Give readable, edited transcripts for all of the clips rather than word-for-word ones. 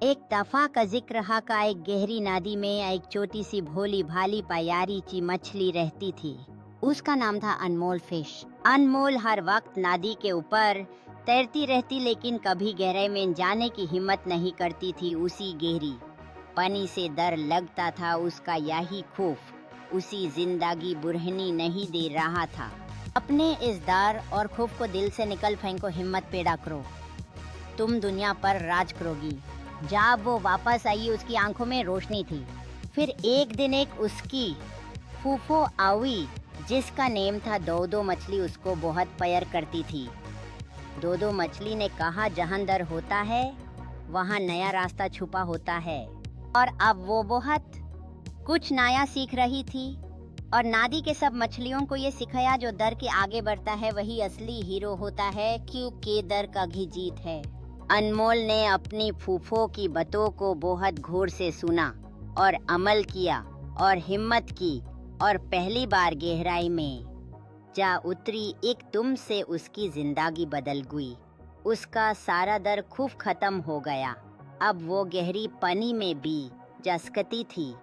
एक दफा का जिक्र हा का एक गहरी नदी में एक छोटी सी भोली भाली प्यारी सी मछली रहती थी। उसका नाम था अनमोल फिश। अनमोल हर वक्त नदी के ऊपर तैरती रहती, लेकिन कभी गहराई में जाने की हिम्मत नहीं करती थी। उसी गहरी पानी से डर लगता था, उसका यही खौफ उसी जिंदगी बुरहनी नहीं दे रहा था। अपने इस डर और खौफ को दिल से निकल फेंको, हिम्मत पैदा करो, तुम दुनिया पर राज करोगी। जब वो वापस आई उसकी आंखों में रोशनी थी। फिर एक दिन एक उसकी फूफो आई जिसका नेम था दो मछली, उसको बहुत प्यार करती थी। दो मछली ने कहा, जहाँ डर होता है वहाँ नया रास्ता छुपा होता है। और अब वो बहुत कुछ नया सीख रही थी और नदी के सब मछलियों को ये सिखाया, जो डर के आगे बढ़ता है वही असली हीरो होता है, क्योंकि डर का ही जीत है। अनमोल ने अपनी फूफो की बातों को बहुत गौर से सुना और अमल किया और हिम्मत की, और पहली बार गहराई में जा उतरी। एक तुम से उसकी जिंदगी बदल गई। उसका सारा डर खूब खत्म हो गया। अब वो गहरी पानी में भी जा सकती थी।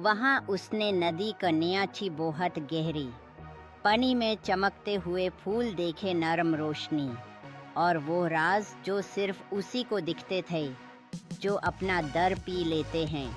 वहाँ उसने नदी का नीचे बहुत गहरी पानी में चमकते हुए फूल देखे, नरम रोशनी और वो राज जो सिर्फ उसी को दिखते थे, जो अपना डर पी लेते हैं।